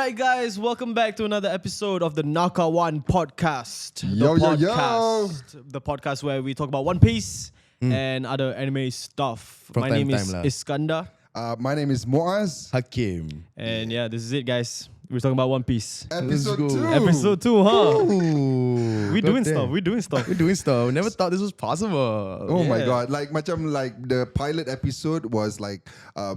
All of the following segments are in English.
right, guys, welcome back to another episode of the Nakawan Podcast. Yo, The podcast where we talk about One Piece and other anime stuff. From My time name to is time lah. Iskandar. My name is Moaz. Hakim. And yeah, this is it, guys. We're talking about One Piece. Episode go. 2. Episode 2, huh? Ooh, We're doing goddamn. stuff. We're doing stuff. We're doing stuff. Never thought this was possible. Oh my Yeah. god! Like the pilot episode was like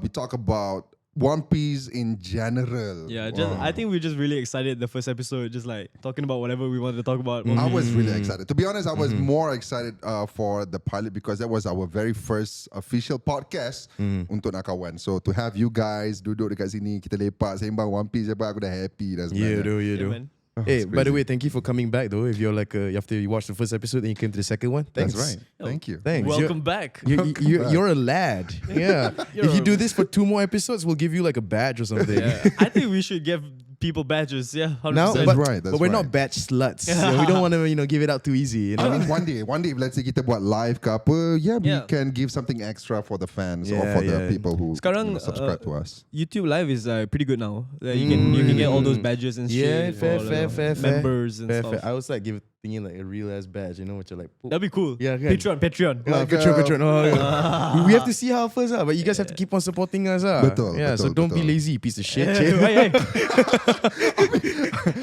we talk about One Piece in general. Yeah, I think we're just really excited the first episode, just like talking about whatever we wanted to talk about. I was really excited. To be honest, I was more excited for the pilot because that was our very first official podcast untuk Nakawan. So to have you guys duduk dekat sini, kita lepak sembang One Piece, aku dah happy dah sebenarnya. You Yeah, do. man. Hey, it's by the crazy. way, thank you for coming back though. If you're like after you watched the first episode and you came to the second one, thanks. That's right. Thank you. Thanks. Welcome back. You're a lad. Yeah. If you do this for 2 more episodes, we'll give you like a badge or something. Yeah. I think we should give people badges. Yeah, 100%. Now, That's but, right, that's but we're not right. badge sluts. So we don't want to, give it out too easy. You know? I mean, one day, if let's say kita buat live ke apa, we Yeah. can give something extra for the fans or Yeah, for the yeah. people who Sekarang, subscribe to us. YouTube Live is pretty good now. You can get all those badges and Yeah, shit. fair, for, fair. members and Fair, stuff. fair. I was like thinking like a real ass badge, which are like. That'd be cool. Yeah, okay. Patreon. Yeah, Like, Patreon. Oh, yeah. We have to see how first, but you guys have to keep on supporting us. Betul, Yeah, so betul, don't be betul. lazy, piece of shit. Hey.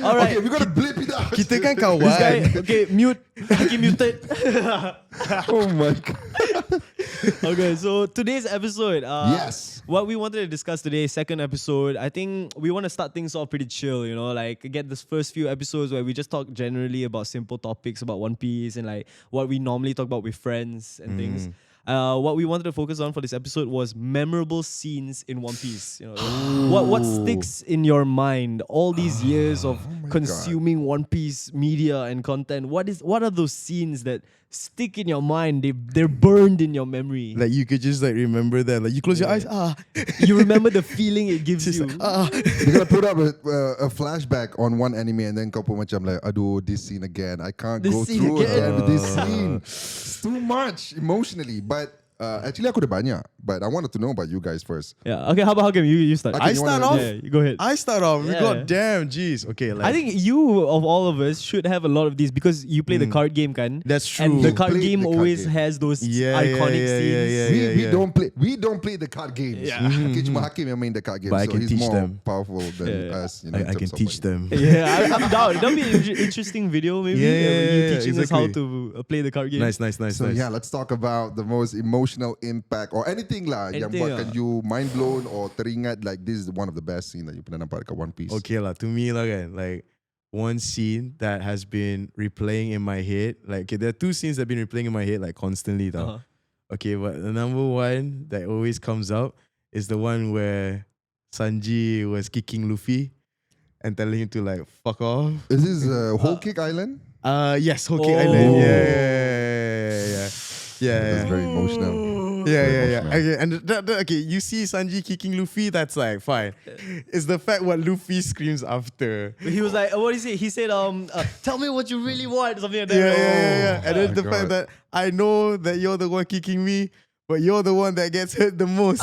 All right. Okay, we're gonna blip it out. Kita kan This kawan. guy, okay, mute. Hakim muted. Oh my god. Okay, so today's episode. Yes. What we wanted to discuss today, second episode, I think we want to start things off pretty chill, like get this first few episodes where we just talk generally about simple topics about One Piece and like what we normally talk about with friends and things. What we wanted to focus on for this episode was memorable scenes in One Piece. What sticks in your mind all these years of my consuming One Piece media and content? What are those scenes that stick in your mind? They're burned in your memory. Like you could just like remember that. Like you close your eyes. You remember the feeling it gives you. We're gonna put up a flashback on one anime and then kau pun macam like, aduh, this scene again. I can't This go scene through again. again with this scene. It's too much emotionally. But actually, aku ada banyak. But I wanted to know about you guys first. Yeah. Okay. How about Hakim? You start. Okay, I you start wanna- off. Yeah, you go ahead. I start off. Yeah. God damn, jeez. Okay, like I think you of all of us should have a lot of these because you play the card game, kan? that's true. And the card Played game the card always game. has those Yeah, iconic yeah, scenes. yeah. We don't play the card games. Yeah. Okay, cuma Hakim yang main the card games. But I so can he's teach more them. powerful than Yeah. us. In I terms can of teach like- them. Yeah, I'm down. That'll be an interesting video, maybe. You teaching us how exactly. to play the card game. Nice. So yeah, let's talk about the most emotional impact or anything lah yang Anything buatkan you mind blown or teringat like this is one of the best scene that you pernah nampak dekat One Piece. Okay lah, to me lah kan, like one scene that has been replaying in my head. Like okay, there are 2 scenes that have been replaying in my head like constantly tau. Okay, but the number one that always comes out is the one where Sanji was kicking Luffy and telling him to like fuck off. Is this Whole Cake Island? Yes, Whole Cake Oh. Island. Yeah. That's very emotional. Yeah. Okay, and okay, you see Sanji kicking Luffy, that's like fine. It's the fact what Luffy screams after. He was like, what is it? He said, tell me what you really want, something like that. Yeah. And then my the fact God. that I know that you're the one kicking me, but you're the one that gets hurt the most.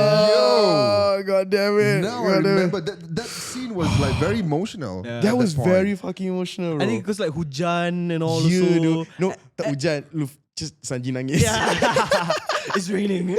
Oh, God damn it. Now I remember that scene was like very emotional. Yeah. at That was point. very fucking emotional, bro. I think because like hujan and all You also. do. No, tak hujan. Just Sanji nangis. Yeah. It's raining.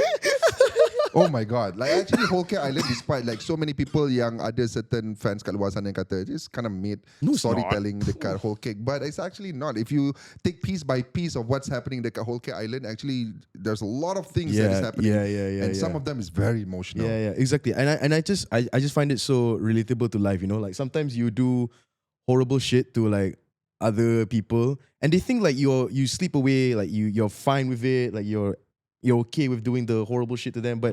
Oh my god. Like actually Whole Cake Island, despite like so many people yang ada certain fans kat luar sana yang kata it's kind of made it's storytelling dekat Whole Cake, but it's actually not. If you take piece by piece of what's happening dekat Whole Cake Island, actually there's a lot of things that is happening. And some of them is very emotional. Yeah, exactly. And I just find it so relatable to life, Like sometimes you do horrible shit to like other people and they think like you sleep away, like you're fine with it, like you're okay with doing the horrible shit to them, but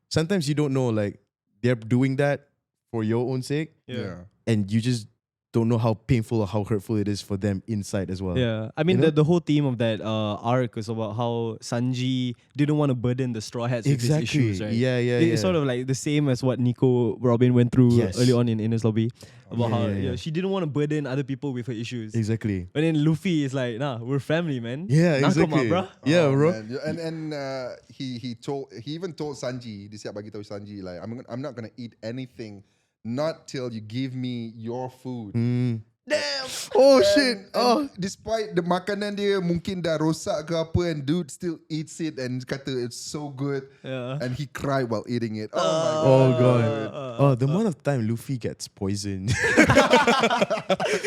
sometimes you don't know like they're doing that for your own sake Yeah. and you just don't know how painful or how hurtful it is for them inside as well. Yeah, I mean You know? the whole theme of that arc is about how Sanji didn't want to burden the Straw Hats with his issues, right? Yeah. It's sort of like the same as what Nico Robin went through Yes. early on in Innes Lobby about how Yeah. she didn't want to burden other people with her issues. Exactly. But then Luffy is like, nah, we're family, man. Yeah, Nakama, exactly. bruh. Yeah, Oh, bro. man. And he even told Sanji, dia siap bagi tahu Sanji, like I'm not gonna eat anything not till you give me your food. Damn. Oh And- shit. and despite the makanan dia mungkin dah rosak ke apa, and dude still eats it and kata it's so good, Yeah. and he cried while eating it. Oh my Oh god. god. The amount of time Luffy gets poisoned.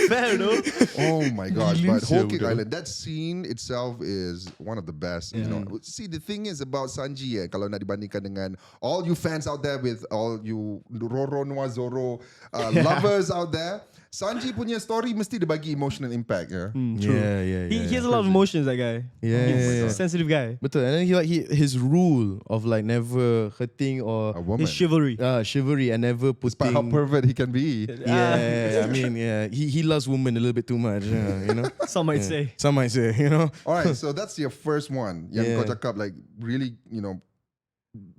Fair, no? Oh my gosh. Gila But Whole sia, Cake bro. Island, that scene itself is one of the best. You know, see, the thing is about Sanji, kalau nak dibandingkan dengan all you fans out there with all you Roro Noa Zoro lovers out there, Sanji punya story mesti dia bagi emotional impact. Yeah. True. Yeah. He has a lot of emotions, that guy. Yeah, He's yeah, a yeah. sensitive guy. Betul. And then his rule of like never hurting or A woman. His chivalry. chivalry and never Despite how putting. pervert he can be. Yeah, I mean, yeah, he loves women a little bit too much, you know. Some might say. Some might say, you know. All right, so that's your first one. Yang Yeah. kau cakap like really, you know,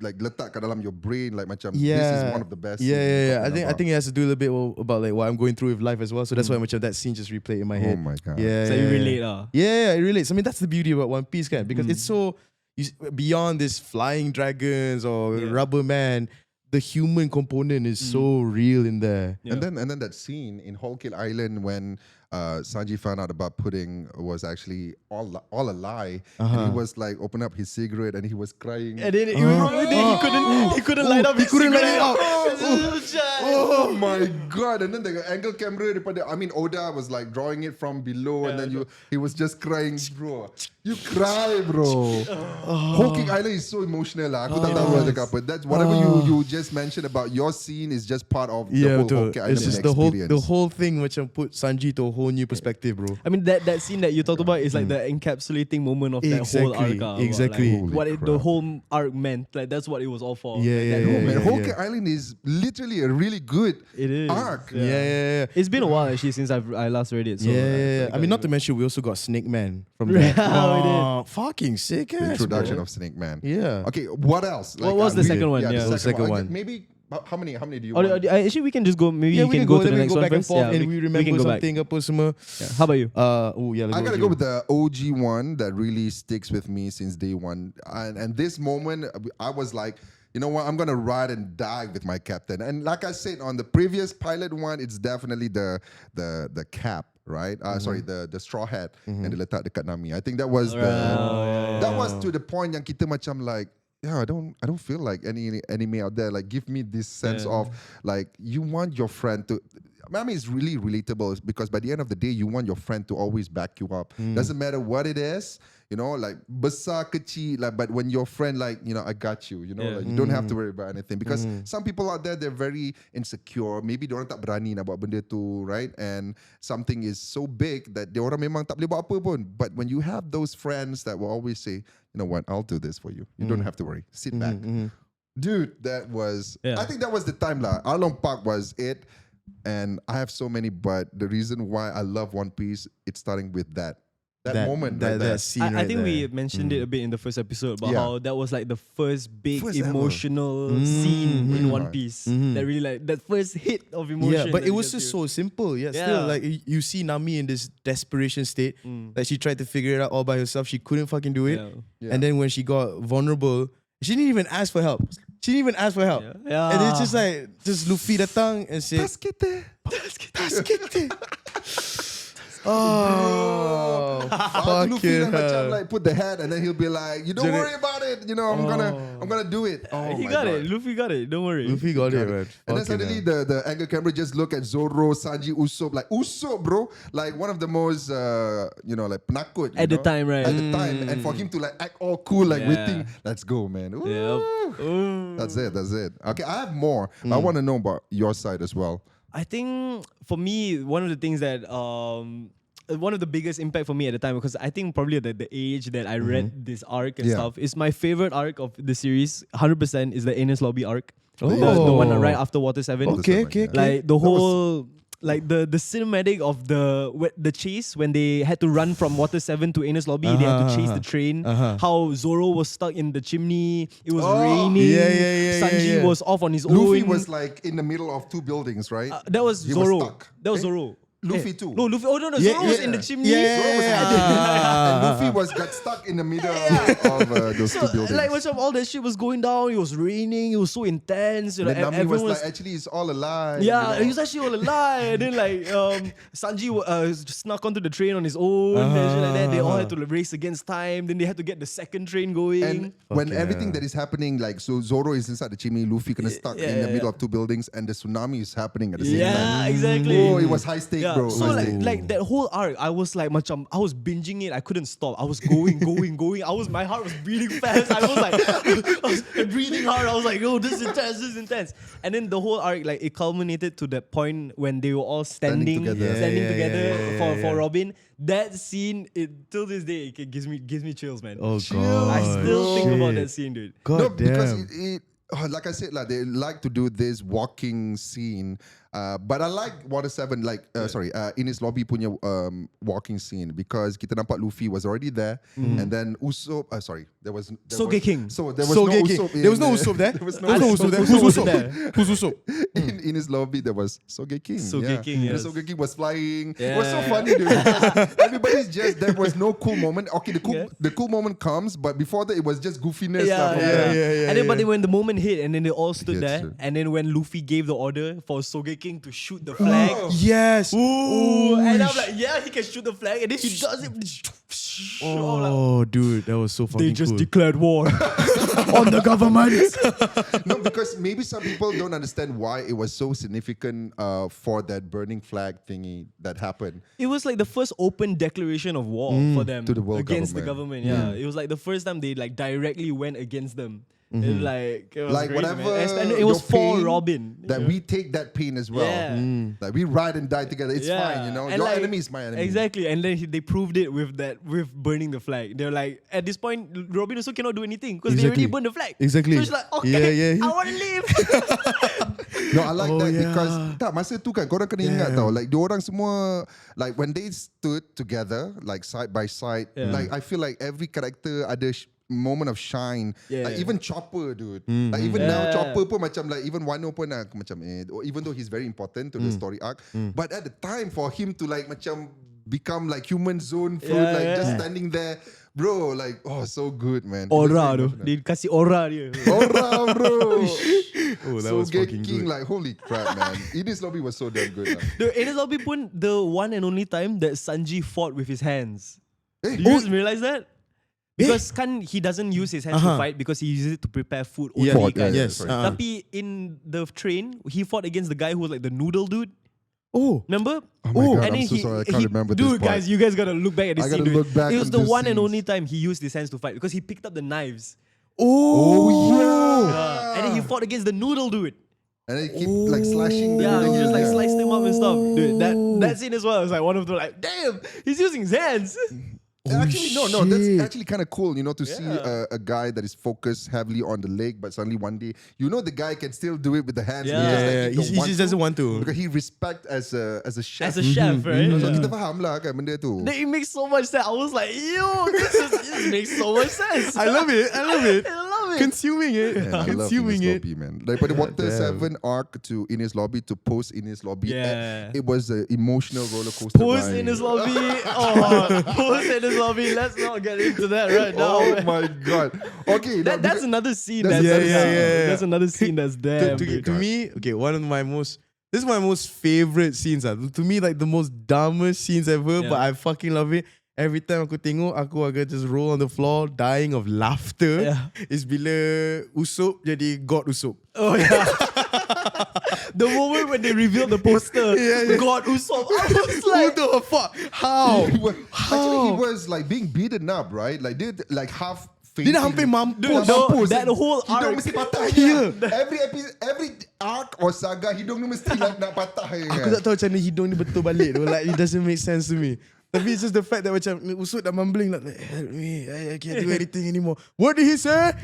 like letak kat dalam your brain like macam this Yeah, is one of the best. Yeah, scenes yeah, you're yeah. I talking think about. it has to do a little bit about like what I'm going through with life as well. So that's why much of that scene just replayed in my Oh head. my god. Yeah, So you relate, Yeah, it relates. I mean, that's the beauty about One Piece, kan? Because it's so beyond this flying dragons or rubber man. The human component is so real in there. Yeah. And then that scene in Whole Cake Island when Sanji found out about pudding was actually all a lie, and he was like open up his cigarette and he was crying. And then he couldn't light up. He couldn't light it up. Oh my god! And then the angle camera, I mean, Oda was like drawing it from below, and then he was just crying, bro. You cry, bro. Whole Cake Island is so emotional, lah. Aku tak tahu nak cakap apa. That's whatever you just mentioned about your scene is just part of the Yeah, whole betul. Whole Cake Island It's just experience. the whole thing which put Sanji to a whole new perspective, bro. I mean, that scene that you talked about is like the encapsulating moment of that whole arc. Exactly. Like, what Holy the crap. whole arc meant. Like, that's what it was all for. Yeah, Like, yeah, that No, moment. man, Whole Cake Island is literally a really good It is. arc. Yeah. It's been a while actually since I last read it. So Yeah. I mean, not to mention, we also got Snake Man from that. Yeah, we Fucking sick The ass, introduction bro. of Snake Man. Yeah. Okay, what else? What was the second one? Yeah, Yeah. the second one. one. Maybe how many do you Or, want? actually, we can just go. Maybe Yeah, you we can can go to then the we next go one back and first. forth Yeah, and we remember can go back. something apa semua. Yeah. How about you? Let's I gotta with go you. with the OG one that really sticks with me since day one. And this moment, I was like, you know what? I'm gonna ride and die with my captain. And like I said on the previous pilot one, it's definitely the cap, right? Sorry, the straw hat and the letak dekat Nami. I think that was that was to the point yang kita macam like. Yeah, I don't feel like any anime out there. Like, give me this sense of like you want your friend to. I mean, it's really relatable because by the end of the day, you want your friend to always back you up. Doesn't matter what it is, you know, like besar kecil, like. But when your friend, like, you know, I got you, you know, like, you don't have to worry about anything because some people out there they're very insecure. Maybe diorang tak berani nak buat benda tu, right? And something is so big that diorang memang tak boleh buat apa pun. But when you have those friends that will always say, you know what, I'll do this for you. You don't have to worry. Sit back. Dude, that was, I think that was the time lah. Arlong Park was it. And I have so many, but the reason why I love One Piece, it's starting with that moment right there. that scene I right think we there. mentioned it a bit in the first episode about Yeah. how that was like the first big First ever. emotional scene in One Piece. That really like that first hit of emotion. Yeah, but that it was gets just you. so simple. Yeah, Yeah. still like you see Nami in this desperation state. Like she tried to figure it out all by herself. She couldn't fucking do it. Yeah. And then when she got vulnerable, she didn't even ask for help. She didn't even ask for help. Yeah. And it's just like Luffy datang and say, Tas kita. "Tas kita." Oh, Luffy fucking macam hell. like put the hat and then he'll be like, you don't Jadi- worry about it. You know, I'm gonna do it. Oh He my got God. it. Luffy got it. Don't worry. Luffy got it, man. And then suddenly the angle camera just look at Zoro, Sanji, Usopp, like Usopp, bro, like one of the most, you know, like penakut. At the time, right? At the time, and for him to like act all cool, like we Yeah. think, let's go, man. Ooh. Yep. Ooh. That's it. Okay, I have more. I want to know about your side as well. I think for me, one of the things that one of the biggest impact for me at the time, because I think probably the age that I read this arc and Yeah. stuff, is my favorite arc of the series. 100% is the Ines Lobby arc. Oh. The one right after Water 7. Water Okay, Seven, okay, yeah. okay. Like the whole. like the cinematic of the chase when they had to run from Water 7 to Ines Lobby. They had to chase the train. How Zoro was stuck in the chimney. It was raining. Sanji was off on his Luffy own. was like in the middle of two buildings, right? That was He Zoro. was stuck. That was Zoro. Luffy too. No, Luffy. Oh no, Zoro was in the chimney. And Luffy got stuck in the middle of those two buildings. Like macam all that shit was going down. It was raining. It was so intense. You know, then Nami was everyone like, actually, it's all a lie. yeah, he was actually all a lie. And then like Sanji snuck onto the train on his own and shit like that. They all had to race against time. Then they had to get the second train going. And when everything that is happening, like so Zoro is inside the chimney, Luffy kind of stuck in the middle of two buildings, and the tsunami is happening at the same time. Yeah, exactly. Oh, it was high stake, bro. So like that whole arc, I was like I was binging it. I couldn't stop. I was going. My heart was beating fast. I was breathing hard. I was like, oh, this is intense. And then the whole arc, like it culminated to that point when they were all standing together for Robin. That scene, till this day, it gives me chills, man. Oh god, I still think about that scene, dude. God no, damn. because it like I said, like they like to do this walking scene. But I like Water 7, Ines Lobby punya walking scene because kita nampak Luffy was already there, and then Usopp. There was Sogeking. So there was no Usopp. There was no Usopp there. There was no Usopp there. Who's Who's Usopp there? Usopp? Who's Usopp? in Ines Lobby there was Sogeking. Sogeking, yes. Sogeking was flying. Yeah. It was so funny, dude. Because everybody's just there was no cool moment. Okay, the cool moment comes, but before that it was just goofiness. And then but then when the moment hit and then they all stood Yes, there, sir. and then when Luffy gave the order for Sogeking to shoot the flag. Yes. Ooh, and I'm like, yeah, he can shoot the flag, and then he does it. Oh, dude, that was so fucking They just cool. declared war on the government. No, because maybe some people don't understand why it was so significant for that burning flag thingy that happened. It was like the first open declaration of war for them To the world against government. the government. Yeah, it was like the first time they like directly went against them. It was Like crazy, whatever man. And it was your for pain, Robin. that we take that pain as well. Yeah. Like we ride and die together. It's fine, you know. And Your like, enemy is my enemy. Exactly, and then they proved it with burning the flag. They're like, at this point, Robin also cannot do anything because they already burned the flag. Exactly. So it's like, okay, Yeah. I want to leave. No, I like that yeah. because masa tu kan korang kena ingat tau, like diorang semua, like when they stood together like side by side, like I feel like every character ada moment of shine. Like even Chopper, dude. Like even now Chopper pun macam like even Wano pun aku macam even though he's very important to the story arc, but at the time for him to like macam become like human zone fruit, just standing there, bro, like so good, man. Aura tu, dia kasih aura dia. Aura, bro. Oh, that So was fucking King, good. like holy crap, man. Ines Lobby was so damn good. The Ines Lobby pun the one and only time that Sanji fought with his hands. Eh, Do you guys realize that? Because he doesn't use his hands to fight because he uses it to prepare food only. Yes. Tapi in the train, he fought against the guy who was like the noodle dude. Oh. Remember? Oh my God, and I'm then so sorry. I can't remember this Dude, part. guys, you guys gotta look back at this I scene. gotta Dude. look back It was on the these one and scenes. only time he used his hands to fight because he picked up the knives. Oh yeah. And then he fought against the noodle dude. And they keep like slashing the Yeah, he just like yeah. sliced him up and stuff. Dude, that scene as well was like one of the like, damn, he's using his hands. Actually, no, that's shit. actually kind of cool, you know, to see a guy that is focused heavily on the leg, but suddenly one day, you know, the guy can still do it with the hands. Yeah. But He just doesn't want to. because he respect as a chef. As a chef, right? So Yeah. kita faham lah kan benda tu. Then it makes so much sense. I was like, yo, this makes so much sense. I love it. I love it. Consuming it. Yeah, I love Consuming Ines it. Lobby, man. Like, but the Water damn. 7 arc to Ines Lobby to post Ines Lobby, Yeah. it was an emotional roller coaster Post ride. in his lobby. Post in his lobby. Let's not get into that right now. Oh man. my God. Okay. now, That's another scene. That's- That's another scene that's damn. To good. me, okay, this is my most favorite scenes. To me, like the most dumbest scenes ever, Yeah. but I fucking love it. Every time aku tengok, aku agak just roll on the floor, dying of laughter. Yeah. Is bila Usopp jadi God Usopp. Oh yeah. The moment when they revealed the poster, God Usopp, I was like, Who the fuck? How? Actually, he was like being beaten up, right? Like they like half. Dia dah hampir mampus. Dude, no, that whole hidung arc. mesti patah. Yeah. Every episode, every arc or saga, hidung ni mesti nak patah. Aku tak tahu macam mana hidung ni betul balik tu. Like it doesn't make sense to me. Tapi it's just the fact that macam Usut dah mumbling like, help me, I can't do anything anymore. What did he say?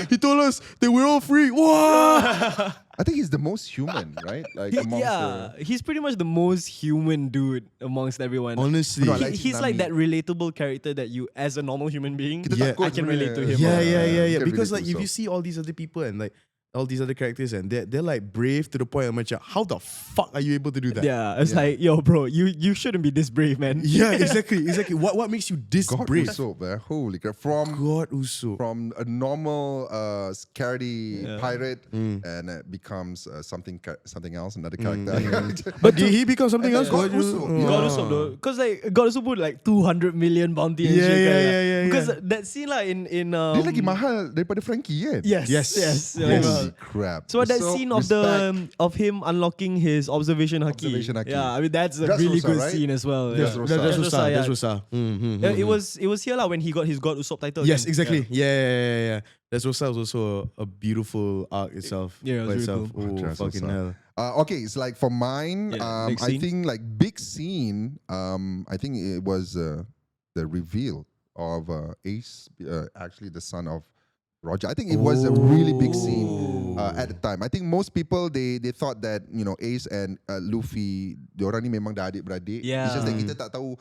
He told us that we're all free. Wow. I think he's the most human, right? Like amongst He's pretty much the most human dude amongst everyone. Honestly. No, I like He's like that Tsunami. relatable character that you, as a normal human being, Kita Yeah. takut I can sebenarnya. relate to him. Yeah. Can Because relate like to if you see all these other people and like all these other characters and they're like brave to the point of macam, how the fuck are you able to do that? Yeah, it's Yeah. like, yo, bro, you shouldn't be this brave, man. Yeah, exactly. What makes you this God brave? Usopp, man. Holy crap. From God Usopp. a normal scaredy Yeah. pirate Mm. and it becomes something else, another character. But did he become something else? God God Usopp, God Usopp though, because like God Usopp put like 200 million bounty and Yeah, shit. yeah, kan, yeah, yeah, Because yeah. that scene lah in Dia lagi mahal daripada Frankie kan? Yes. Yes. Holy crap. So that scene of of him unlocking his observation haki. Observation haki. Yeah, I mean that's a Dressrosa, really good right? scene as well. Dressrosa. yeah. That's Rosa. It was here lah when he got his God Usopp title. Yes, again. exactly. Yeah. That's Rosa was also a beautiful arc itself. Yeah, it was by really itself. cool. Oh, Dressrosa. fucking hell. Okay, it's like for mine, Yeah, big I scene. think like big scene. I think it was the reveal of Ace, actually the son of Roger. I think it was a really big scene at the time. I think most people they thought that Ace and Luffy, diorang ni memang dah adik-beradik. Yeah. It's just that kita tak tahu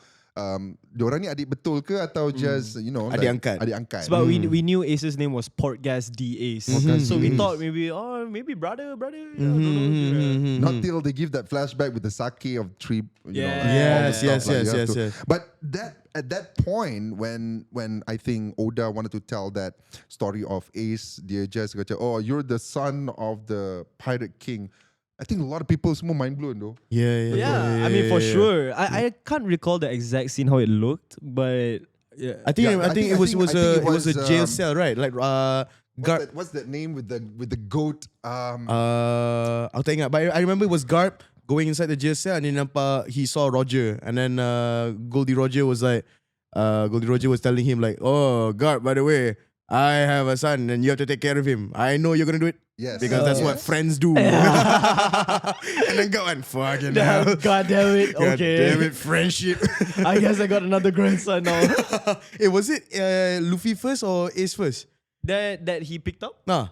diorang ni adik betul ke atau just Adik angkat. Adik angkat. But we knew Ace's name was Portgas D Ace, Portgas so D we Ace. thought maybe brother. Yeah, I don't know. Yeah. Not till they give that flashback with the sake of three. Yeah. all the stuff, like, you have to- Yes. But at that point, when I think Oda wanted to tell that story of Ace, dia just kata, oh, you're the son of the Pirate King. I think a lot of people semua mind blown though. Yeah, I mean for sure. I can't recall the exact scene how it looked, but yeah. I think it was it a jail um, cell, right? Like Garp. What's that name with the goat? Aku tak ingat, but I remember it was Garp going inside the jail cell and then nampak he saw Roger and then Goldie Roger was telling him like, oh Garp, by the way, I have a son and you have to take care of him. I know you're gonna do it. Yes. Because that's what Yes. friends do. And then go and fucking hell. God damn it. God Okay. damn it, friendship. I guess I got another grandson now. Was it Luffy first or Ace first? that he picked up. Nah.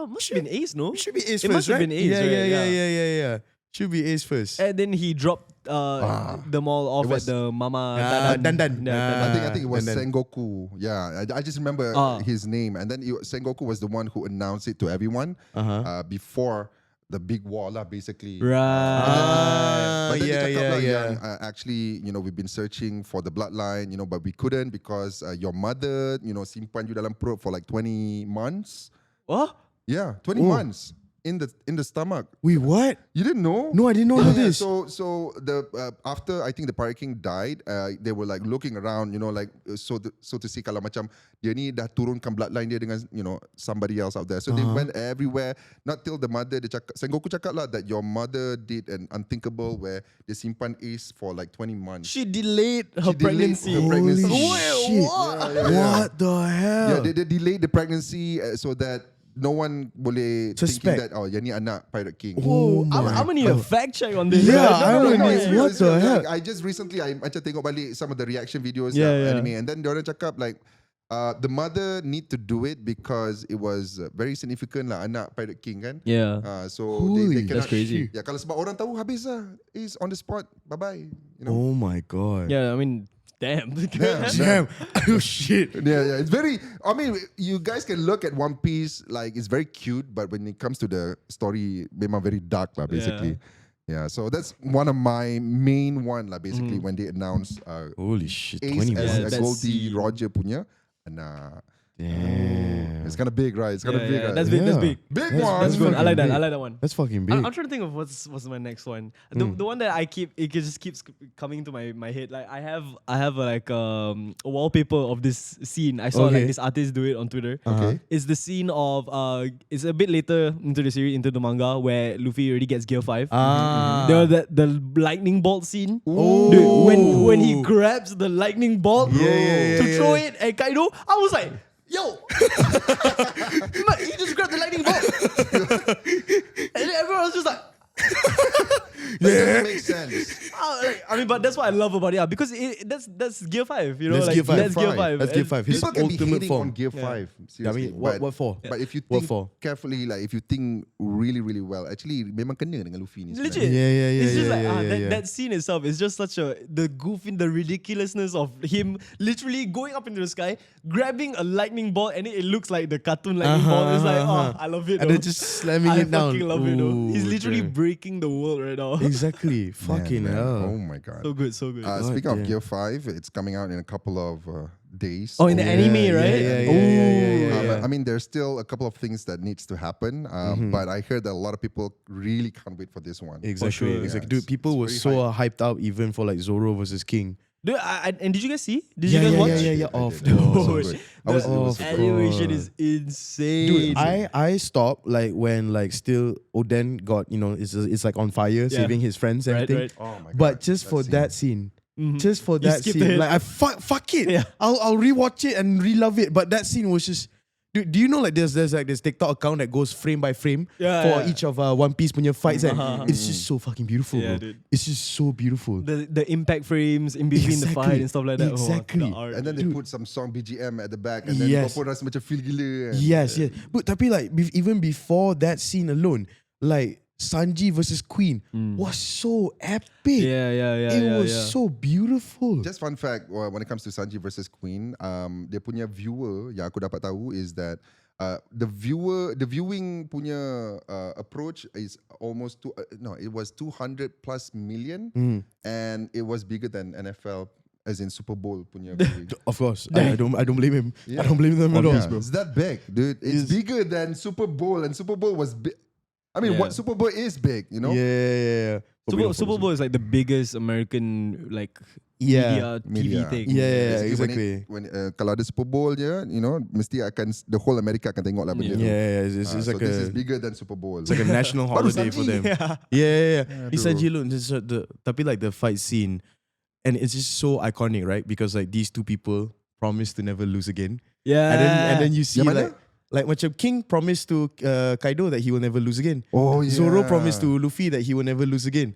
Must have been Ace, no? It should be Ace It first, must have right? been Ace, right? Yeah. Should be Ace first. And then he dropped them all off It was- at the Mama Dandan. Yeah, I think it was and then- Sengoku. Yeah, I just remember his name, and then Sengoku was the one who announced it to everyone before the big war lah, basically. Right. But then dia cakap lah yeah. yang, actually, we've been searching for the bloodline, but we couldn't because your mother, simpan you dalam perut for like 20 months. What? Yeah, 20 months in the stomach. Wait, what? You didn't know? No, I didn't know this. So the after I think the Pirate King died, they were like looking around, so to see kalau macam dia ni dah turunkan bloodline dia dengan somebody else out there. So they went everywhere. Not till the mother, Sengoku cakap lah that your mother did an unthinkable where they simpan Ace for like 20 months. She delayed her She delayed pregnancy. her pregnancy. Holy shit. What the hell? Yeah, they delayed the pregnancy so that no one boleh Suspect. thinking that yang ni anak Pirate King. Oh, I'm gonna need a fact check on this. Yeah, right? I No, don't no, know. no, What it's the real. heck? Like, I just recently I macam tengok balik some of the reaction videos Yeah. anime, and then diorang cakap like the mother need to do it because it was very significant lah anak Pirate King kan. Yeah. So Holy, they cannot. that's crazy. Yeah, kalau sebab orang tahu habis lah. Is on the spot. Bye bye. Oh my god. Yeah, I mean, damn. Damn. Oh shit. Yeah. It's very. I mean, you guys can look at One Piece like it's very cute, but when it comes to the story, memang very dark lah. Basically. Yeah. So that's one of my main one lah. Basically, when they announced Holy shit. Ace 20 as months. That Goldie scene. Roger punya. And Damn. it's kind of big, right? It's kind of big. Right? That's big. That's Yeah. big. Big That's- one. That's good. I fucking like that. big. I like that one. That's fucking big. I'm trying to think of what's my next one. The one that it just keeps coming to my head. Like I have like a wallpaper of this scene. I saw Okay. like this artist do it on Twitter. Okay. It's the scene of it's a bit later into the series, into the manga, where Luffy already gets Gear 5. The lightning bolt scene. Oh. Dude, when he grabs the lightning bolt Yeah, to yeah, throw yeah. it at Kaido, I was like, yo, he just grabbed the lightning bolt. And then everyone was just like, But it doesn't make sense. I mean, but that's what I love about it, because that's Gear 5, you know, That's Gear 5. That's Gear 5. That's Gear 5. His People can be ultimate hating form. on Gear 5. I Seriously. mean, what for? But if you What think for? carefully, like if you think really, really well, actually, memang kena dengan Luffy ni. Legit. sebenarnya. Yeah, It's just yeah, like yeah, yeah, yeah. that scene itself is just such the goofing, the ridiculousness of him literally going up into the sky, grabbing a lightning ball, and it looks like the cartoon lightning ball. It's like, I love it. And though. then just slamming I it down. fucking love it. Though. He's Ooh, literally damn. breaking the world right now. Exactly. Fucking Man. hell. Oh my god. So good, so good. Speaking of damn. Gear 5, it's coming out in a couple of days. In the anime, right? Yeah. I mean, there's still a couple of things that needs to happen, but I heard that a lot of people really can't wait for this one. Exactly. sure. Exactly. Yeah, Dude, people were it's so very hyped out even for like Zoro versus King. Dude, and did you guys see? Did you guys watch? Yeah. I Of did. course. So good. I was, it was The Of animation course. is insane. Dude, I stopped like when like still Oden got, you know, it's like on fire, saving his friends and Right, everything. right. Oh my god. But just for scene. that scene, just for You that skipped scene, ahead. like I fuck it. Yeah. I'll rewatch it and relove it. But that scene was just. Do you know like there's like this TikTok account that goes frame by frame for each of One Piece punya fights, and it's just so fucking beautiful, Yeah, bro. dude. It's just so beautiful. The impact frames in between the Exactly. fight and stuff like that. Exactly. Oh, the art. And then they put some song BGM at the back, and then Yes. kau pun rasa macam feel gila. Kan? Yes. But tapi like even before that scene alone, like Sanji versus Queen was so epic. yeah. It was so beautiful. Just fun fact, when it comes to Sanji versus Queen, dia punya viewer yang aku dapat tahu is that the viewing punya approach is almost it was 200 plus million, and it was bigger than NFL, as in Super Bowl punya viewing. Of course, I don't blame him. I don't blame them at all, Yeah, bro. it's that big, dude. It's bigger than Super Bowl, and Super Bowl was big. I mean, Yeah. what Super Bowl is big, you know? Yeah. But we don't Super follow Bowl is like the biggest American like Yeah. media TV thing. Yeah, Basically, exactly. When kalau ada Super Bowl je, you know, mesti akan the whole America akan tengok lah benda tu. Yeah, it's So like this a is bigger than Super Bowl. it's like a national Baru holiday for Sanji. them. Yeah. It's Sanji alone. Tapi like the fight scene, and it's just so iconic, right? Because like these two people promised to never lose again, Yeah. and then you see Yang mana? like macam King promised to Kaido that he will never lose again. Oh yeah. Zoro promised to Luffy that he will never lose again.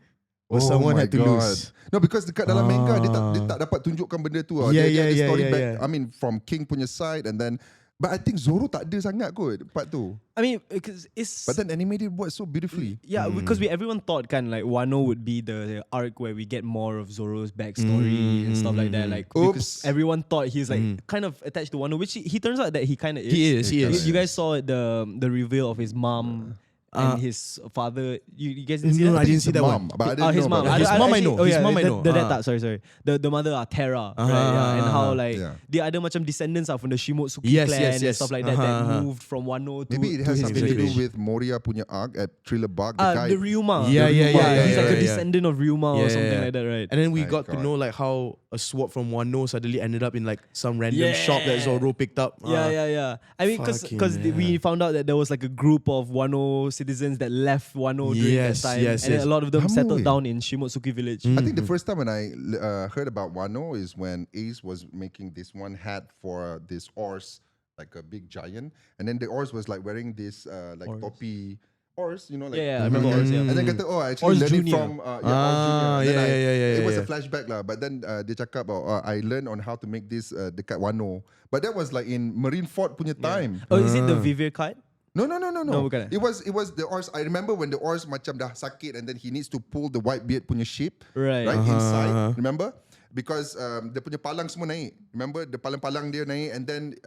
But someone my had to God. lose. No, because dekat dalam manga dia tak dapat tunjukkan benda tu. Yeah, Dia ada yeah, story yeah, back. yeah. I mean, from King punya side, and then, but I think Zoro tak ada sangat kot part tu. I mean, because it's But then anime did work so beautifully. yeah, because everyone thought kind of like Wano would be the arc where we get more of Zoro's backstory and stuff like that. Like because Oops. everyone thought he's like kind of attached to Wano, which he turns out that he kind of is. He is. You guys saw the reveal of his mom and his father. You guys didn't see No, that? I didn't see that Mom, one. but I didn't His know mom. about His that. mom I know. His mom I know. The dad tak, sorry. The mother Terra, right? Yeah, and how like Yeah. the other macam descendants are from the Shimotsuki Yes, clan yes, and yes. stuff like that that moved from Wano to Maybe it to has his something to village. do with Moria punya arc at Thriller Bark. The guy. The Ryuma. Yeah, The yeah, Ryuma. yeah, He's like yeah, a yeah. descendant of Ryuma or something like that, right? And then we My got to God. know like how a sword from Wano suddenly ended up in like some random shop that Yeah. Zoro picked up. Yeah. I mean, because Fucking we yeah. found out that there was like a group of Wano citizens that left Wano during Yes, that time, yes, and yes. a lot of them Lama settled weh. down in Shimotsuki village. I think the first time when I heard about Wano is when Ace was making this one hat for this horse, like a big giant, and then the horse was like wearing this like topi horse, you know, like Yeah, I remember horse, yeah. And then kata, I actually Horse learned it Junior. from Horse Junior. And then yeah, it was yeah. a flashback lah, but then dia cakap I learned on how to make this dekat Wano, but that was like in Marineford punya time. Oh, is it the Vivier card? No. No, bukan. It was the horse. I remember when the horse macam dah sakit, and then he needs to pull the white beard punya shape Right. inside. Remember? Because dia punya palang semua naik. Remember the palang-palang dia naik, and then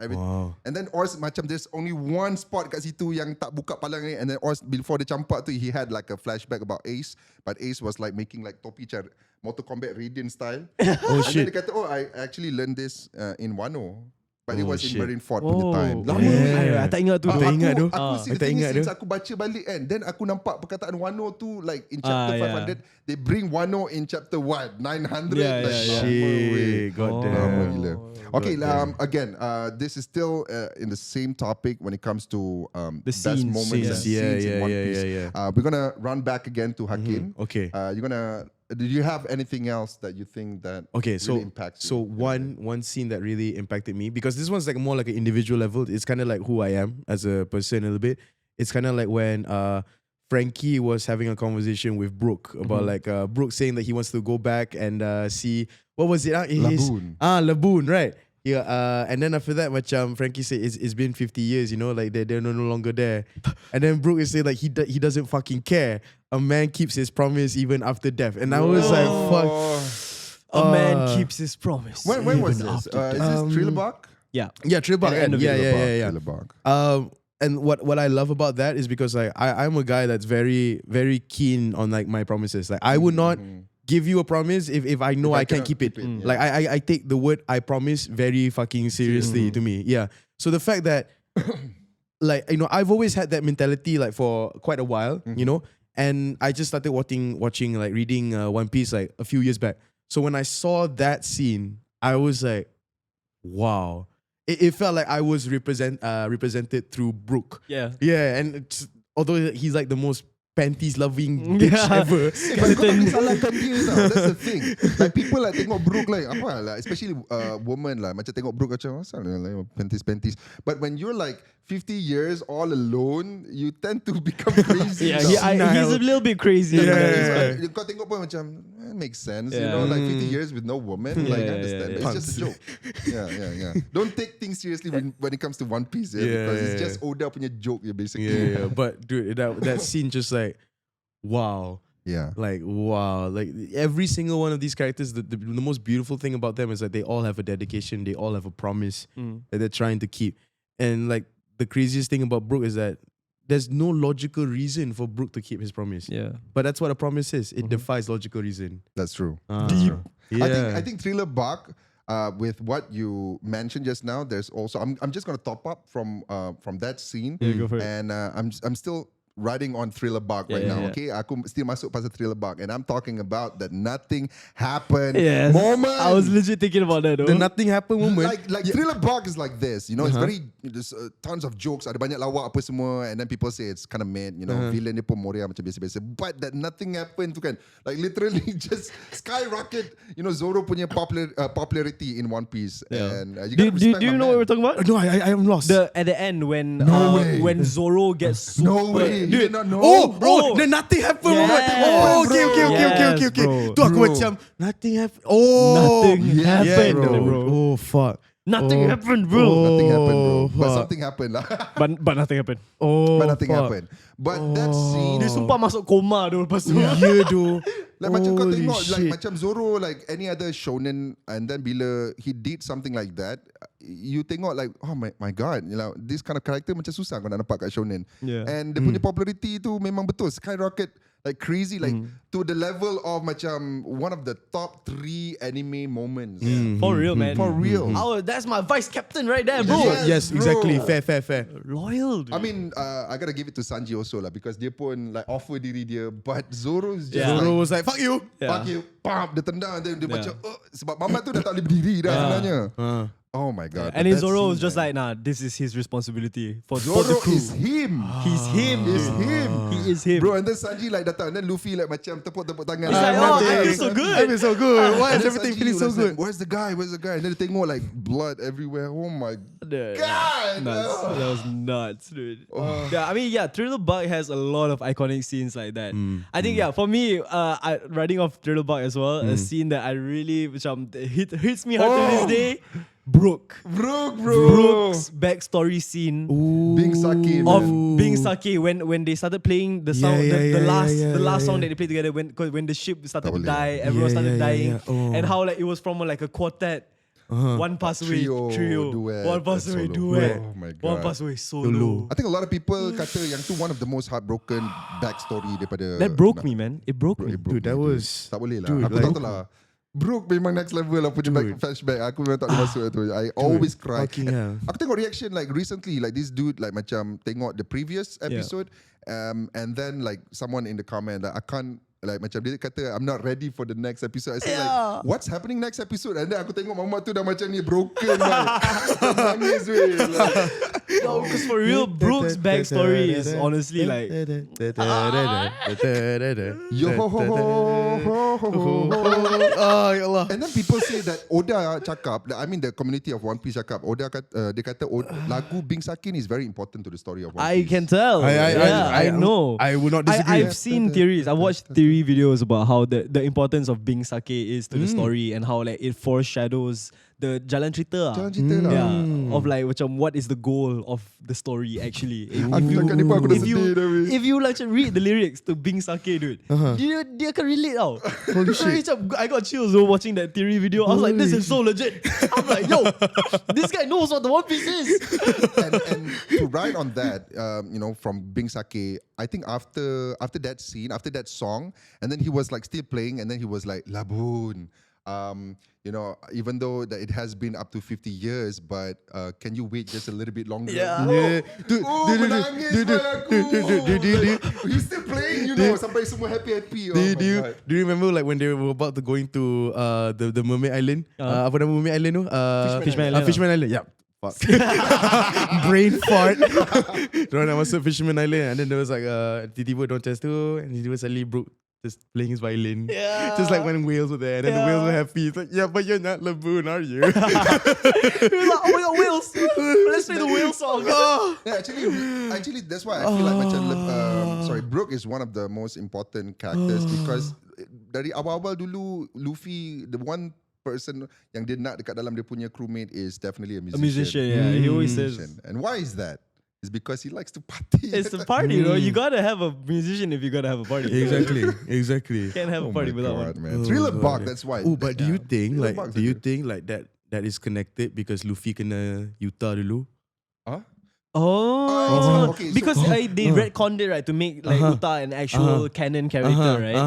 and then horse macam there's only one spot kat situ yang tak buka palang ni, and then horse before dia campak tu he had like a flashback about Ace, but Ace was like making like topi macam Mortal Kombat Radiant style. Oh And then shit. dia kata, I actually learned this in Wano. But it Oh, was shit. in Marineford punya time. Lama. Yeah. I tak ingat tu. Tak ingat tu. Aku Tak seriously ingat tu. since aku baca balik kan, then aku nampak perkataan Wano tu like in chapter Yeah. 500, they bring Wano in chapter what 900. Yeah, like, yeah. lama weh. Shit. God Lama damn. gila. Okay, again, this is still in the same topic when it comes to The best scenes. moments and Scenes. Yeah, scenes in yeah, One yeah, Piece. yeah. We're gonna run back again to Hakim. Okay. Did you have anything else that you think that Okay, so really impacts so you? one scene that really impacted me, because this one's like more like an individual level. It's kind of like who I am as a person a little bit. It's kind of like when Frankie was having a conversation with Brooke about Brooke saying that he wants to go back and see what was it? Laboon. Laboon, right? Yeah, and then after that, Frankie said it's been 50 years, like they're no longer there. And then Brooke is saying like he doesn't fucking care. A man keeps his promise even after death. And I was like, fuck. A man keeps his promise. When was even this? after Is death. this Thriller Bark? Yeah. Yeah, Tribak. Yeah. Thriller Bark. And what I love about that is because like I'm a guy that's very, very keen on like my promises. Like I would not give you a promise if I know I can't keep it. yeah. Like I take the word I promise very fucking seriously to me. Yeah. So the fact that like, I've always had that mentality like for quite a while, and I just started watching like reading One Piece like a few years back. So when I saw that scene, I was like, wow. It felt like I was represented through Brooke. Yeah. Yeah, and although he's like the most panties loving bitch ever. But kau tak salahkan dia tau. That's the thing. Like people like tengok Brooke like apa lah, especially woman lah, macam tengok Brooke macam asal like panties. But when you're like 50 years all alone, you tend to become crazy. Yeah, tau. he's a little bit crazy. Yeah. Kau tengok pun macam makes sense, Yeah. like 50 years with no woman, like I understand. yeah. But it's just a joke. Yeah. Don't take things seriously when it comes to One Piece, because it's just Oda punya joke, basically. Yeah. But dude, that scene just like, wow. Yeah. Like, wow. Like every single one of these characters, the most beautiful thing about them is that they all have a dedication, they all have a promise that they're trying to keep. And like the craziest thing about Brooke is that there's no logical reason for Brooke to keep his promise. Yeah. But that's what a promise is. It defies logical reason. That's true. Deep. Yeah. I think Thriller Bark, with what you mentioned just now, there's also I'm just gonna top up from that scene. Yeah, go for it. And I'm still riding on Thriller Bark right Yeah, now. yeah. Okay, aku still masuk pasal Thriller Bark, and I'm talking about that nothing happened Yes. moment. I was legit thinking about that though. The nothing happened moment. Like Thriller Bark is like this, it's very, there's tons of jokes, ada banyak lawak apa semua, and then people say it's kind of mad, villain dia pun Moria macam biasa-biasa, but that nothing happened tu kan, like literally just skyrocket, Zoro punya popularity in One Piece. Yeah. And you Do gotta respect you my know what man. we're talking about? No, I am lost. At the end when way. when Zoro gets super, No way, you did not know. bro. The nothing happened Yes, moment. Oh, okay. Yes, bro. Tu aku macam nothing happened. Oh, Nothing yeah, happened, bro. bro. Oh, fuck. Nothing happened, bro. Nothing happened, bro. But fuck. something happened lah. But nothing happened. Oh, But nothing fuck. happened. But that scene, Dia sumpah masuk koma tu lepas tu. Yeah, dude. like macam kau Holy tengok, like shit. macam Zoro, like any other shonen, and then bila he did something like that, you tengok like, oh my god, this kind of character macam susah kau nak nampak kat shonen. Yeah. And dia punya popularity tu memang betul skyrocket like crazy, like to the level of macam one of the top 3 anime moments. For real, man. For real. Oh, that's my vice captain right there, bro. Yes, Yes, bro. exactly. Fair. Loyal, dude. I mean, I gotta give it to Sanji also lah, because dia pun like offer diri dia, but Zoro is just Yeah. Zoro like, was like, fuck you. fuck you, pam, dia tendang, dia Yeah. macam sebab Mamat tu dah tak boleh berdiri dah sebenarnya. Uh, Oh my god. And but then that Zoro was scene, just man. like, nah, this is his responsibility for the Zoro crew. is him. He's him. Is dude. him. He is him. Bro, and then Sanji like datang, and then Luffy like macam tepuk tangan. He's like, oh, I feel so good. I feel so good. Why And is then everything Sanji feeling so was good? like, Where's the guy? And then they tengok like blood everywhere. Oh my Dude, god. nuts. That was nuts, dude. Yeah, I mean, Thriller Bark has a lot of iconic scenes like that. I think, for me, riding off Thriller Bark as well, a scene that I really, which hits me hard to this day, Brooke. Brooke's backstory scene Being Saki, of man. being Sake when they started playing the sound, the last song that they played together when the ship started to die, everyone started dying, and how like it was from like a quartet. One pass away, trio. Duet, One pass and away, solo. duet. Oh my One God. pass away, solo. I think a lot of people kata yang tu one of the most heartbroken backstory daripada. That broke me, man. It broke me. It broke Dude, that me, was... Tak boleh lah. Dude, Aku like- tak tahu lah. Brooke memang next level lah punya flashback. Aku memang tak boleh masuk tu. I always cry. fucking hell. Aku tengok reaction like recently, like this dude like macam tengok the previous episode, and then like someone in the comment that I can't like macam dia kata I'm not ready for the next episode. I said like what's happening next episode? And then aku tengok Mama tu dah macam ni broken nangis weh. No, because for real, Brooke's backstory is honestly like Yo ho ho ho ho. Oh ya Allah. And then people say that Oda cakap, I mean the community of One Piece cakap, Oda kata, dia kata lagu Bing Sakin is very important to the story of One I Piece. can tell. I know. I would not disagree. I've seen theories. I've watched theory videos about how the importance of Bing Sake is to the story and how like it foreshadows the jalan cerita. Jalan cerita lah. Yeah, of like macam what is the goal of the story actually. If you like read the lyrics to Bing Sake, dude, dia can relate tau. Holy shit! I got chills though watching that theory video. I was like, this is so legit. I'm like, yo, this guy knows what the One Piece is. and to ride on that, from Bing Sake, I think after that scene, after that song, and then he was like still playing, and then he was like Laboon. Even though that it has been up to 50 years, but can you wait just a little bit longer? He's still playing, sampai semua happy. Do you remember like when they were about to go into the Mermaid Island? Apa nama Mermaid Island tu? Fishman Island. Yeah. Fuck. Brain fart. Diorang nak masuk Fisherman Island, and then there was like tiba-tiba diorang test tu, and tiba-tiba suddenly Brooke just playing his violin. Yeah. Just like when whales were there, and then the whales were happy. It's like, yeah, but you're not Laboon, are you? He was like, oh my god, whales! Let's play the whale song. Yeah, actually, that's why I feel like macam Brooke is one of the most important characters because dari awal-awal dulu Luffy, the one person yang dia nak dekat dalam dia punya crewmate is definitely a musician. A musician, yeah. He always says. And why is that? It's because he likes to party. It's a party, You gotta have a musician if you gotta have a party. Exactly. Can't have a party without one. Man. Thriller Bark, that's why. Oh, but do you think that is connected because Luffy kena Yuta dulu? Huh? Oh, okay, because they retconned it, right, to make like Uta an actual canon character, right?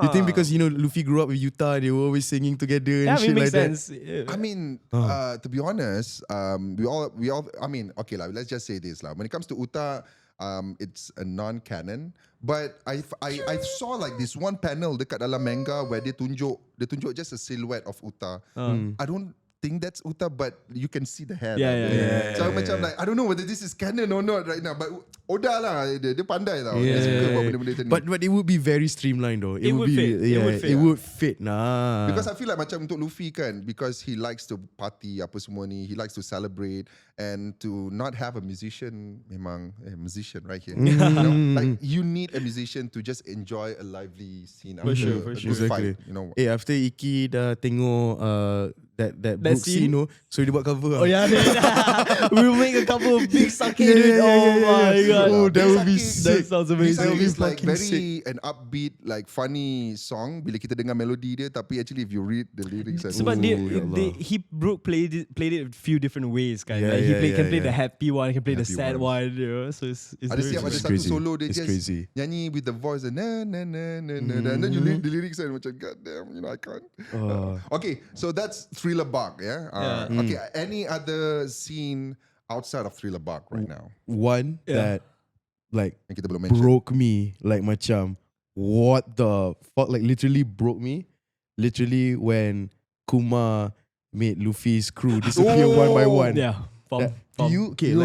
You think because Luffy grew up with Yuta, they were always singing together and shit makes like sense. that. I mean, to be honest, we all. I mean, okay, let's just say this, When it comes to Uta, it's a non-canon. But I saw like this one panel dekat dalam manga where dia tunjuk just a silhouette of Uta. I don't think that's Uta, but you can see the hair. Yeah. So macam like I don't know whether this is canon or not right now, but Oda lah, dia pandai tau. Dia suka buat benda-benda macam ni. But it would be very streamlined though. It would fit. Nah. Because I feel like macam untuk Luffy kan, because he likes to party apa semua ni, he likes to celebrate, and to not have a musician, memang musician right here. Like you need a musician to just enjoy a lively scene. For sure. Exactly. Fight, After Iki dah tengok that book scene, so dia buat cover. Oh yeah, we'll make a couple of Big Sake, dude. Oh my god. Oh, that would be That sick. sounds amazing. It's like very an upbeat, like funny song bila kita dengar melody dia, tapi actually if you read the lyrics, Sebab Brooke played it a few different ways, kan. Like he can play the happy one, he can play the sad one, So it's ada satu crazy. solo dia just crazy. nyanyi with the voice and na na na na na, and then you read the lyrics and macam god damn, I can't. Okay, so that's Thriller Bark, yeah. Okay, any other scene outside of Thriller Bark right now? One that like yang kita belum mention. broke me, like macam what the fuck, like literally broke me. Literally when Kuma made Luffy's crew disappear one by one. Yeah. Okay,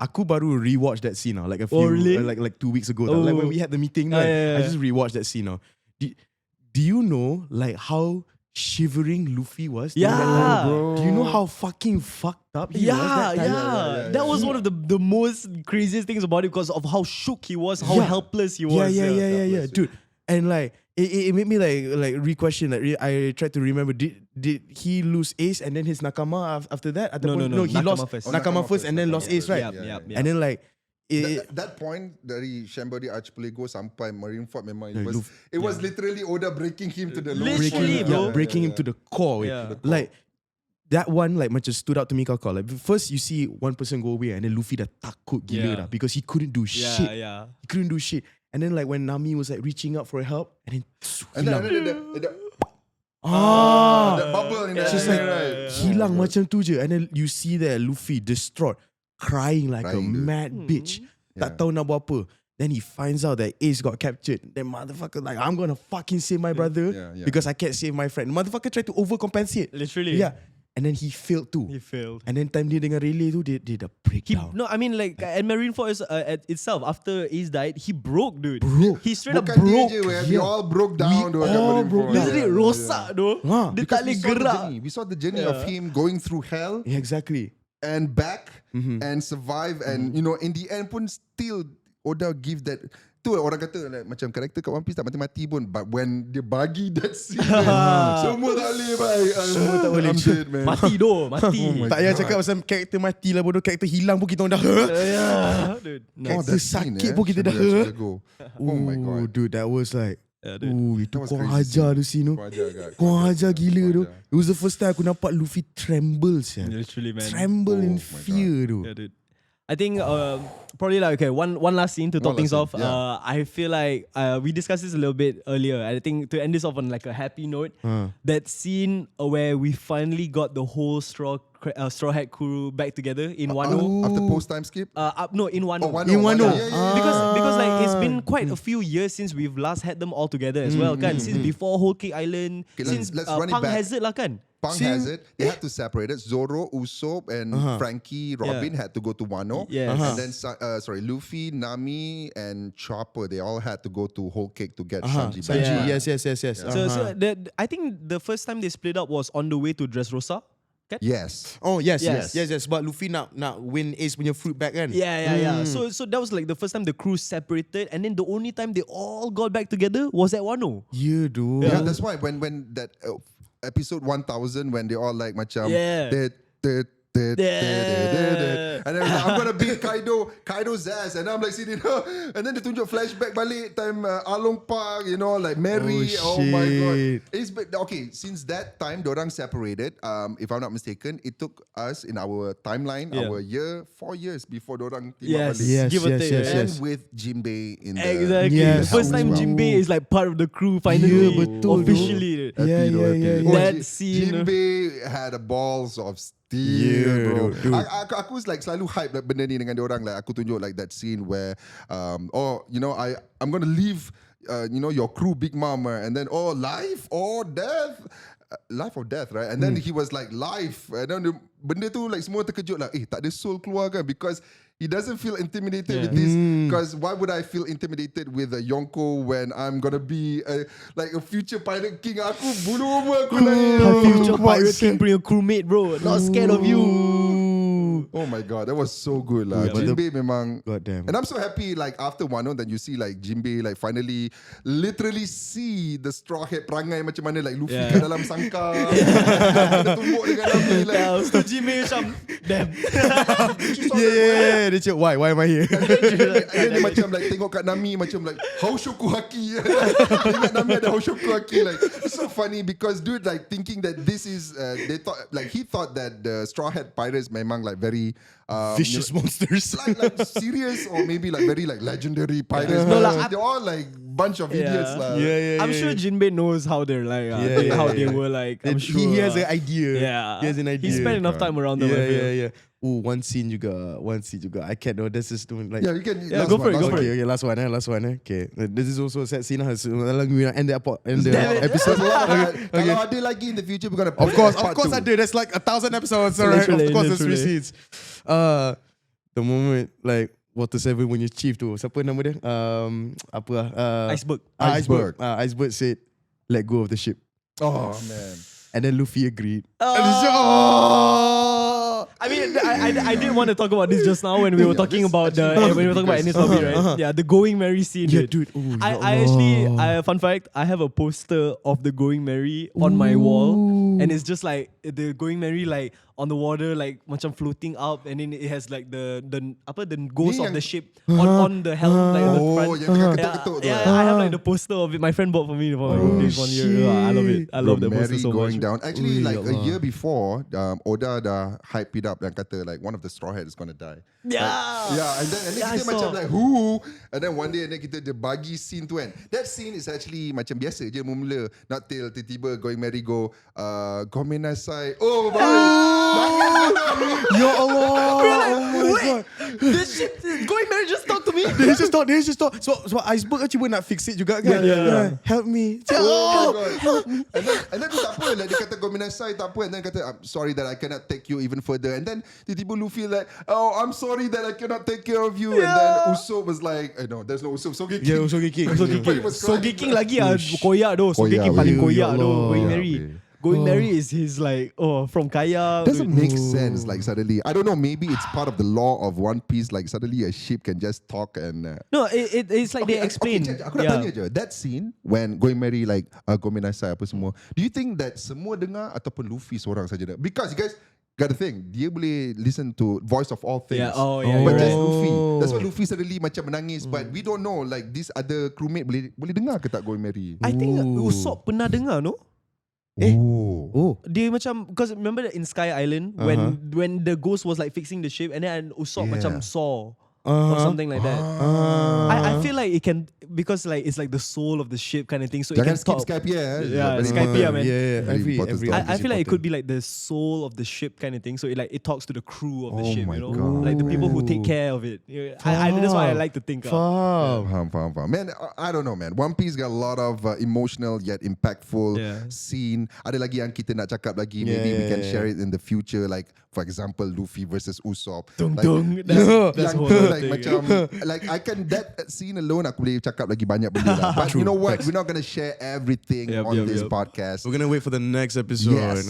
aku baru rewatch that scene now, like a few, like 2 weeks ago. Like when we had the meeting, I just rewatched that scene now. Do you know like how shivering Luffy was? Yeah, bro. Do you know how fucking fucked up he was that time? That was one of the most craziest things about it because of how shook he was, how helpless he was. Yeah, dude. And like it made me like re-question. Like I tried to remember. Did he lose Ace and then his Nakama after that? No. He Nakama lost first. Nakama first and then lost Ace, right? Yeah. And then like that point dari Shambody Archipelago sampai Marineford memang it was literally Oda breaking him to the lowest Literally, point. bro. Breaking him to the core. Like that one like macam stood out to me kau. Like first you see one person go away and then Luffy dah takut gila dah because he couldn't do shit. He couldn't do shit. And then like when Nami was like reaching out for help and then that bubble in there. Just like hilang macam tu je. And then you see there Luffy distraught, crying like a mad bitch. Tak tahu nak buat apa. Then he finds out that Ace got captured. Then motherfucker like, I'm gonna fucking save my brother because I can't save my friend. Motherfucker tried to overcompensate. Literally. Yeah. And then he failed too. He failed. And then time dia dengan relay tu, dia dah breakdown. No, I mean like at Marineford itself, after Ace died, he broke, dude. Broke. He straight up Bukan dia broke. je, we all broke down. We all broke down. Literally rosak doh. Dia tak boleh gerak. We saw the journey of him going through hell Yeah, exactly. and back and survive and you know in the end pun still Oda give that. Tu orang kata like, macam karakter kat One Piece tak mati-mati pun, but when dia bagi that scene semua tak boleh baik. Semua tak boleh. I'm dead, man. Mati doh, mati. Tak payah cakap pasal karakter mati lah bodoh. Karakter hilang pun kita orang dah Dude. Karakter that scene, sakit pun kita dah Oh my god. Dude, that was like itu That was korang crazy ajar tu scene tu. Korang ajar gila tu. It was the first time aku nampak Luffy tremble sial. Literally, man. Tremble in Oh my fear tu. Yeah, dude. I think probably like okay, one last scene to top things off. I feel like we discussed this a little bit earlier. I think to end this off on like a happy note, that scene where we finally got the whole Straw Hat crew back together in Wano. After post time skip? No, in Wano. In Wano. Because like it's been quite a few years since we've last had them all together as well, kan? Since before Whole Cake Island, Okay, since let's run it Pang back. Hazard lah kan? Pang has it. They had to separate it. Zoro, Usopp, and Frankie, Robin had to go to Wano. Yes. And then, Luffy, Nami, and Chopper, they all had to go to Whole Cake to get Sanji back. Sanji, Yeah. yes. So I think the first time they split up was on the way to Dressrosa. Kan? Yes. Oh yes. Yes. But Luffy nak win Ace punya fruit back kan? Yeah. So that was like the first time the crew separated, and then the only time they all got back together was at Wano. Yeah, dude. Yeah, that's why when that episode 1000 when they all like macam and then like, I'm gonna beat Kaido's ass, and I'm like sitting and then they tunjuk flashback balik time Along Park, you know, like Mary. Oh my god. It's okay, since that time dorang separated, if I'm not mistaken, it took us in our timeline, our year 4 years before dorang team up balik. Give or take. And with Jinbei in the Exactly. Yes. The first time Jinbei is like part of the crew finally, betul, officially. Yeah. That scene. Jinbei had a balls of steel, bro. Dude. Aku was like selalu hype like benda ni dengan dia orang, like aku tunjuk like that scene where you know I'm gonna leave your crew Big Mama, and then life or death. Life or death, right? And then he was like life, and then benda tu like semua terkejut lah. Tak ada soul keluar kan, because he doesn't feel intimidated with this. Because why would I feel intimidated with a Yonko when I'm gonna be like a future pirate king? Aku bunuh aku Future Pirate King punya crewmate, bro. Not scared of you. Oh my god, that was so good lah. Yeah, Jinbei memang. Goddamn. And I'm so happy like after Wano that you see like Jinbei like finally literally see the Straw Hat perangai macam mana, like Luffy kat dalam sangkar. Dia tumbuk dengan Nami like. So Jinbei macam damn. Yeah. Dia cakap, why am I here? And then dia macam like tengok kat Nami macam like Haoshoku Haki. Ingat Nami ada Haoshoku Haki. Like it's so funny because dude like thinking that this is they thought like he thought that the Straw Hat pirates memang like very Vicious monsters. like serious or maybe like very like legendary pirates. No, No, like, they're all like bunch of idiots lah. Yeah. I'm sure Jinbei knows how they're like, how they were like. I'm sure He has an idea. Yeah, He has an idea. He spent enough time around them. I feel. Yeah. Oh, one scene juga. I can't know. This is doing like. Yeah, you can. Yeah, go for it. Okay, last one. Okay, this is also a sad scene. We end the Damn it. episode. Kalau ada lagi in the future, we're gonna. Of course, I do. There's like 1,000 episodes, alright. Of course, there's 3 scenes. The moment like Water 7 punya chief tu, siapa nama dia? Iceberg. Iceberg said, "Let go of the ship," Oh man. and then Luffy agreed. I mean, I didn't want to talk about this just now when we were talking about when we were talking about Enies Lobby, right? Yeah, the Going Merry scene. Yeah, dude. Oh, I actually, fun fact, I have a poster of the Going Merry on my wall, and it's just like the Going Merry like on the water, like macam floating up, and then it has like the ghost of the ship on the helm, like on the front. yang ketuk-ketuk tu. I have like the poster of it. My friend bought for me for my birthday 1 year. I love it. I love that poster Mary so going much. down. Actually, like a year before, Oda dah hype it up dan kata like one of the Straw Hat is gonna die. Yeah. And then Yeah, kita I macam saw. like who? And then one day and then kita dia bagi scene tu kan. That scene is actually macam biasa je mula. Not till tiba-tiba Going Merry go Gomenasai. Oh, Ya Allah. Oh my god. This shit, going married, just talk to me. Dia just talk. So iceberg cuba nak fix it juga kan. Help me. Oh my god. And then tak apa, like, dia kata kau minasai tak apa, and then kata I'm sorry that I cannot take you even further, and then tiba-tiba Luffy like, oh I'm sorry that I cannot take care of you, and then Usopp was like, no, there's no Usopp, Sogeking. Yeah, Sogeking. He was crying. Sogeking lagi koyak doh. Sogeking Koyak, paling weh. koyak Ya doh. Allah. Going Yeah, married. weh. Going married is his like from kaya. Doesn't make sense. Like suddenly, I don't know. Maybe it's part of the law of One Piece. Like suddenly, a ship can just talk and. No, it's like they explain. Okay, aku nak tanya je. That scene when going marry like Gomenasai apa semua. Do you think that semua dengar ataupun Luffy seorang saja dengar? Because you guys got the thing, dia boleh listen to voice of all things. Yeah, yeah, But you're just right. Luffy. That's why Luffy suddenly macam menangis. But we don't know like this other crewmate boleh dengar ke tak going marry? I think Usopp pernah dengar, no? Oh. Dia macam, because remember in Sky Island when the ghost was like fixing the ship and then Usopp macam saw or something like that. I feel like it can, because like it's like the soul of the ship kind of thing, so Jangan it can skip talk. Skype ya. Yeah, Very Skype important. man. Yeah. Very important stuff. I feel like it could be like the soul of the ship kind of thing. So it talks to the crew of the Oh ship, my you know, God. like the people who take care of it. That's why I like to think. Faham. Man, I don't know, man. One Piece got a lot of emotional yet impactful scene. Ada lagi yang kita nak cakap lagi. Maybe we can share it in the future. Like, for example, Luffy versus Usopp. That's Yang whole tu like thing. macam like I can that scene alone aku boleh cakap lagi banyak benda lah. But you know what? We're not gonna share everything on this podcast. We're gonna wait for the next episode. Yes.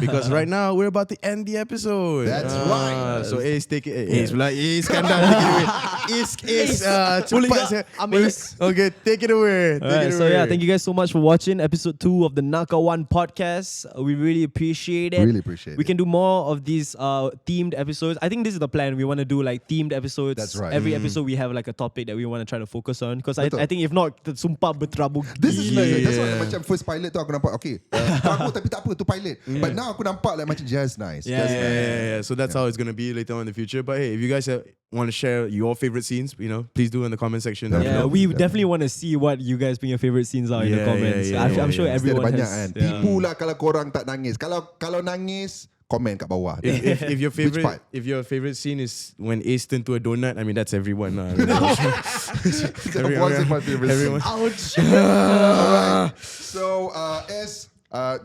Because right now we're about to end the episode. That's right. So Ace take it. Ace pula. Ace Kandang take it away. Ace. Cepat saya. I'm Ace. Okay, take it away. Alright, so yeah, thank you guys so much for watching episode 2 of the Nakawan Podcast. We really appreciate it. Really appreciate We it. can do more of these themed episodes. I think this is the plan. We want to do like themed episodes. That's right. Every episode we have like a topic that we want to try to focus on. Because I Betul. think if not, sumpah berterabur. This is like that's why Yeah. macam first pilot tu aku nampak okay aku tapi tak apa tu pilot. But now aku nampak like macam just nice. Yeah, Just nice. Yeah. So that's how it's gonna be later on in the future. But hey, if you guys want to share your favorite scenes, please do in the comment section. down Yeah, below. we definitely want to see what you guys think your favorite scenes are in the Yeah, comments. yeah, I'm sure yeah. Mesti ada everyone banyak has. kan. Tipu lah kalau korang tak nangis. Kalau nangis, komen kat bawah. If your Which favorite part? if your favorite scene is when Ace turned to a donut, I mean that's everyone. That wasn't my favorite scene. Everyone. Ouch. Alright. So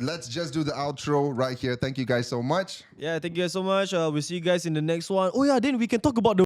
let's just do the outro right here. Thank you guys so much. Yeah, thank you guys so much. We'll see you guys in the next one. Oh yeah, then we can talk about the